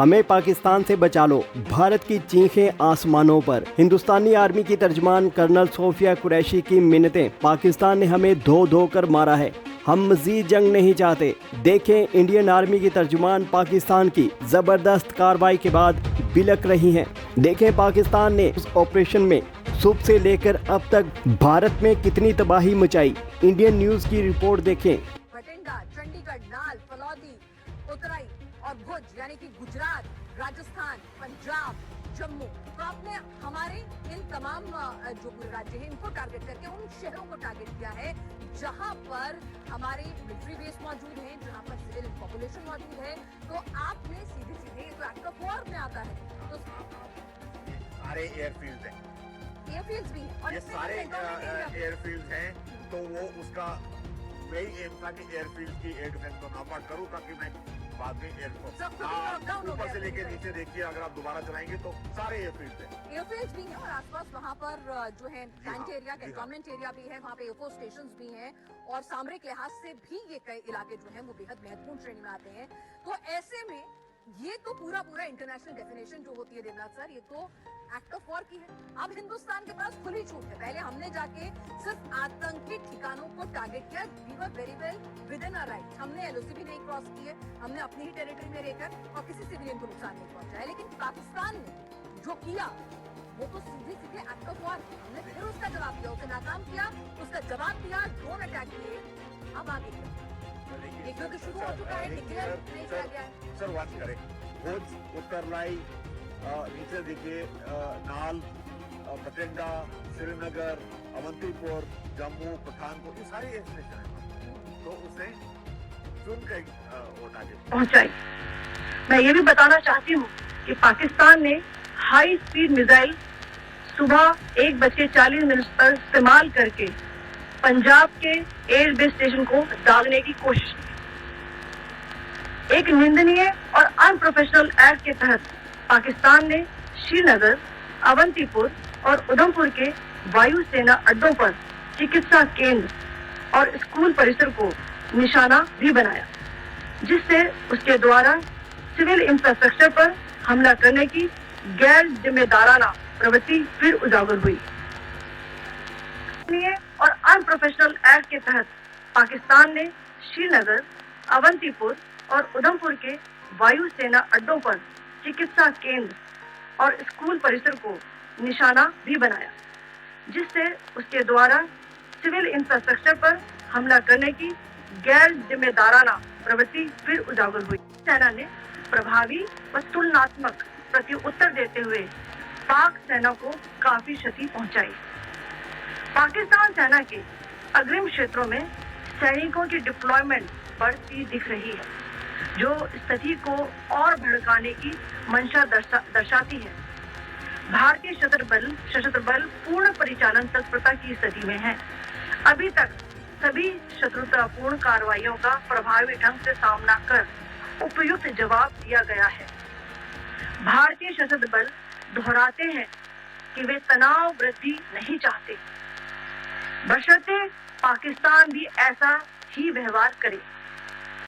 हमें पाकिस्तान से बचा लो, भारत की चीखें आसमानों पर। हिंदुस्तानी आर्मी की तर्जमान कर्नल सोफिया कुरैशी की मिन्नतें, पाकिस्तान ने हमें धो धो कर मारा है, हम मजीद जंग नहीं चाहते। देखें, इंडियन आर्मी की तर्जुमान पाकिस्तान की जबरदस्त कार्रवाई के बाद बिलक रही हैं। देखें पाकिस्तान ने उस ऑपरेशन में सुबह से लेकर अब तक भारत में कितनी तबाही मचाई। इंडियन न्यूज की रिपोर्ट देखें। भटिंडा, चंडीगढ़, नाल, फलौदी, उतराई और भुज यानी कि गुजरात, राजस्थान, पंजाब, जम्मू, तो आपने हमारे इन तमाम जो राज्य हैं इनको टारगेट करके उन शहरों को टारगेट किया है जहां पर हमारे मिलिट्री बेस मौजूद हैं, जहां पर सिविल पॉपुलेशन मौजूद है। तो आपने सीधे सीधे जो एक्ट ऑफ वॉर में आता है तो सारे एयरफील्ड हैं, एयरफील्ड्स भी हैं और ये सारे एयरफील्ड हैं। तो वो उसका वही एम था कि एयरफील्ड की एयर डिफेंस को नॉकआउट करूं ताकि मैं बाद में एयरफोर्स ऊपर से लेके नीचे देखिए, अगर आप दोबारा चलाएंगे तो सारे एयरफील्ड हैं। एयरफील्ड्स भी हैं और आसपास वहाँ पर जो है प्लांट एरिया, कैंटोनमेंट एरिया भी है, वहाँ पे एयरफोर्स स्टेशन भी हैं और सामरिक लिहाज से भी ये कई इलाके जो हैं वो बेहद महत्वपूर्ण श्रेणी में आते हैं। तो ऐसे में ये तो पूरा इंटरनेशनल डेफिनेशन जो होती है देवनाथ सर, ये तो एक्ट ऑफ वॉर की है। अब हिंदुस्तान के पास खुली छूट है। पहले हमने जाके सिर्फ आतंकी ठिकानों को टारगेट किया, we were very well within our right. हमने एलओसी भी नहीं क्रॉस की है, हमने अपनी ही टेरिटरी में रहकर और किसी सिविलियन को नुकसान नहीं पहुंचाया। लेकिन पाकिस्तान ने जो किया वो तो सीधे सीधे एक्ट ऑफ वॉर। हमने फिर उसका जवाब दिया, उसे नाकाम किया, उसका जवाब दिया, ड्रोन अटैक किए। अब आगे क्या? युद्ध शुरू हो चुका है, डिक्लेयर नहीं किया गया है। सर वाच करें, भुज, उत्तरलाई, नीचे देखिए नाल, भटिंडा, श्रीनगर, अवंतीपुर, जम्मू, पठानकोट, ये सारे एयर स्टेशन हैं। तो उसने चुन के वो टारगेट पहुंचाई। मैं ये भी बताना चाहती हूँ कि पाकिस्तान ने हाई स्पीड मिसाइल सुबह 1:40 पर इस्तेमाल करके पंजाब के एयर बेस स्टेशन को डालने की कोशिश की। एक निंदनीय और अनप्रोफेशनल एक्ट के तहत पाकिस्तान ने श्रीनगर, अवंतीपुर और उधमपुर के वायुसेना अड्डों पर चिकित्सा केंद्र और स्कूल परिसर को निशाना भी बनाया, जिससे उसके द्वारा सिविल इंफ्रास्ट्रक्चर पर हमला करने की गैर जिम्मेदाराना प्रवृत्ति फिर उजागर हुई। और अनप्रोफेशनल एक्ट के तहत पाकिस्तान ने श्रीनगर, अवंतीपुर और उधमपुर के वायुसेना अड्डों पर चिकित्सा केंद्र और स्कूल परिसर को निशाना भी बनाया, जिससे उसके द्वारा सिविल इंफ्रास्ट्रक्चर पर हमला करने की गैर जिम्मेदाराना प्रवृत्ति फिर उजागर हुई। सेना ने प्रभावी व तुलनात्मक प्रत्युत्तर देते हुए पाक सेना को काफी क्षति पहुंचाई। पाकिस्तान सेना के अग्रिम क्षेत्रों में सैनिकों की डिप्लॉयमेंट बढ़ती दिख रही है, जो स्थिति को और भड़काने की मंशा दर्शाती है। भारतीय सशस्त्र बल पूर्ण परिचालन तत्परता की स्थिति में है। अभी तक सभी शत्रुतापूर्ण कार्रवाइयों का प्रभावी ढंग से सामना कर उपयुक्त जवाब दिया गया है। भारतीय सशस्त्र बल दोहराते हैं कि वे तनाव वृद्धि नहीं चाहते, बशर्ते पाकिस्तान भी ऐसा ही व्यवहार करे।